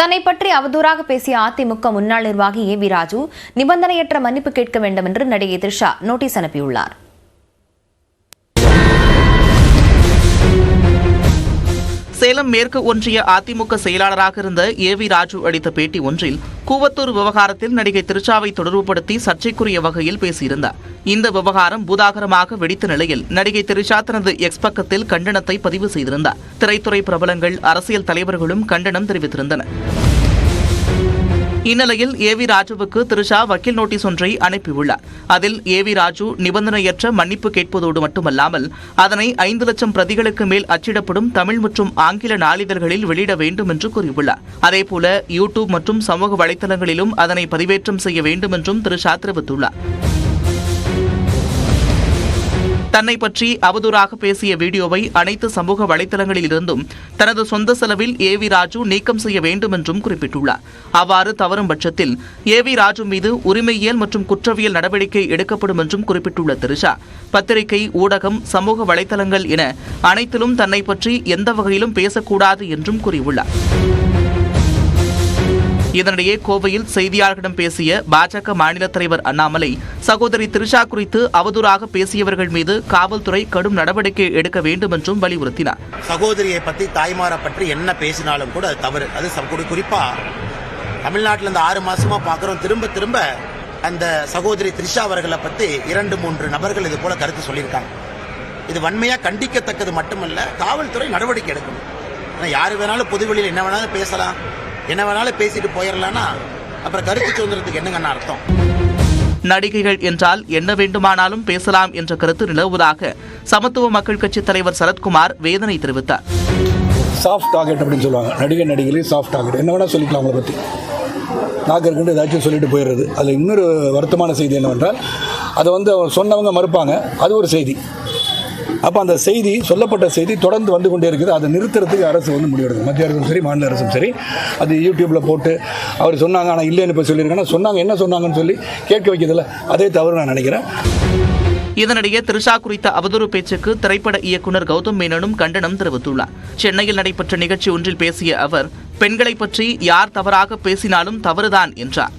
தன்னை பற்றி அவதூறாக பேசிய அதிமுக முன்னாள் நிர்வாகி ஏவி ராஜு நிபந்தனையற்ற மன்னிப்பு கேட்க வேண்டும் என்று நடிகை த்ரிஷா நோட்டீஸ் அனுப்பியுள்ளார். சேலம் மேற்கு ஒன்றிய அதிமுக செயலாளராக இருந்த ஏவி ராஜு அளித்த பேட்டி ஒன்றில் கூவத்தூர் விவகாரத்தில் நடிகை த்ரிஷாவை தொடர்புபடுத்தி சர்ச்சைக்குரிய வகையில் பேசியிருந்தார். இந்த விவகாரம் பூதாகரமாக வெடித்த நிலையில் நடிகை த்ரிஷா தனது எக்ஸ் பக்கத்தில் கண்டனத்தை பதிவு செய்திருந்தார். திரைத்துறை பிரபலங்கள், அரசியல் தலைவர்களும் கண்டனம் தெரிவித்திருந்தனர். இந்நிலையில் ஏவி ராஜுவுக்கு த்ரிஷா வக்கீல் நோட்டீஸ் ஒன்றை அனுப்பியுள்ளார். அதில் ஏவி ராஜு நிபந்தனையற்ற மன்னிப்பு கேட்பதோடு மட்டுமல்லாமல் அதனை 5 லட்சம் பிரதிகளுக்கு மேல் அச்சிடப்படும் தமிழ் மற்றும் ஆங்கில நாளிதழ்களில் வெளியிட வேண்டும் என்று கூறியுள்ளார். அதேபோல யூடியூப் மற்றும் சமூக வலைதளங்களிலும் அதனை பதிவேற்றம் செய்ய வேண்டும் என்றும் த்ரிஷா தெரிவித்துள்ளார். தன்னை பற்றி அவதூறாக பேசிய வீடியோவை அனைத்து சமூக வலைதளங்களிலிருந்தும் தனது சொந்த செலவில் ஏவி ராஜு நீக்கம் செய்ய வேண்டும் என்றும் குறிப்பிட்டுள்ளார். அவ்வாறு தவறும் பட்சத்தில் ஏவி ராஜு மீது உரிமையியல் மற்றும் குற்றவியல் நடவடிக்கை எடுக்கப்படும் என்றும் குறிப்பிட்டுள்ள த்ரிஷா, பத்திரிகை, ஊடகம், சமூக வலைதளங்கள் என அனைத்திலும் தன்னை பற்றி எந்த வகையிலும் பேசக்கூடாது என்றும் கூறியுள்ளார். இதனிடையே கோவையில் செய்தியாளர்களிடம் பேசிய பாஜக மாநில தலைவர் அண்ணாமலை, சகோதரி த்ரிஷா குறித்து அவதூறாக பேசியவர்கள் மீது காவல்துறை கடும் நடவடிக்கை எடுக்க வேண்டும் என்றும் வலியுறுத்தினார். சகோதரியை பற்றி, தாய்மாரை பற்றி என்ன பேசினாலும் கூட அது தவறு. அது குறிப்பா தமிழ்நாட்டில் இந்த 6 மாசமா பார்க்கிறோம். திரும்ப திரும்ப அந்த சகோதரி த்ரிஷா அவர்களை பற்றி 2-3 நபர்கள் இது போல கருத்து சொல்லியிருக்காங்க. இது வன்மையா கண்டிக்கத்தக்கது மட்டுமல்ல, காவல்துறை நடவடிக்கை எடுக்கணும். ஆனால் யாரு வேணாலும் பொதுவெளியில் என்ன வேணாலும் பேசலாம், என்ன வேணாலும் பேசிட்டு போயிடலாம்னா அப்புறம் கருத்து சுதந்திரத்துக்கு என்னங்கன்னு அர்த்தம்? நடிகைகள் என்றால் என்ன வேண்டுமானாலும் பேசலாம் என்ற கருத்து நிலவுவதாக சமத்துவ மக்கள் கட்சி தலைவர் சரத்குமார் வேதனை தெரிவித்தார். சாஃப்ட் டார்கெட் அப்படின்னு சொல்லுவாங்க. நடிகர்களே சாஃப்ட் டார்கெட், என்ன வேணால் சொல்லிக்கலாம். அவங்களை பற்றி நாக்கருக்கு ஏதாச்சும் சொல்லிட்டு போயிடுறது. அதில் இன்னொரு வருத்தமான செய்தி என்னவென்றால், அதை அவங்க சொன்னவங்க மறுப்பாங்க. அது ஒரு செய்தி. அப்போ அந்த செய்தி, சொல்லப்பட்ட செய்தி தொடர்ந்து வந்து கொண்டே இருக்குது. அதை நிறுத்துறதுக்கு அரசு முடிவெடுக்கும். மத்திய அரசும் சரி, மாநில அரசும் சரி. அது யூடியூப்பில் போட்டு அவர் சொன்னாங்க, ஆனால் இல்லைன்னு இப்போ சொல்லியிருக்காங்கன்னா, சொன்னாங்க என்ன சொன்னாங்கன்னு சொல்லி கேட்க வைக்கிறதில்ல. அதே தவறு நான் நினைக்கிறேன். இதனிடையே த்ரிஷா குறித்த அவதூறு பேச்சுக்கு திரைப்பட இயக்குநர் கௌதம் மேனனும் கண்டனம் தெரிவித்துள்ளார். சென்னையில் நடைபெற்ற நிகழ்ச்சி ஒன்றில் பேசிய அவர், பெண்களை பற்றி யார் தவறாக பேசினாலும் தவறுதான் என்றார்.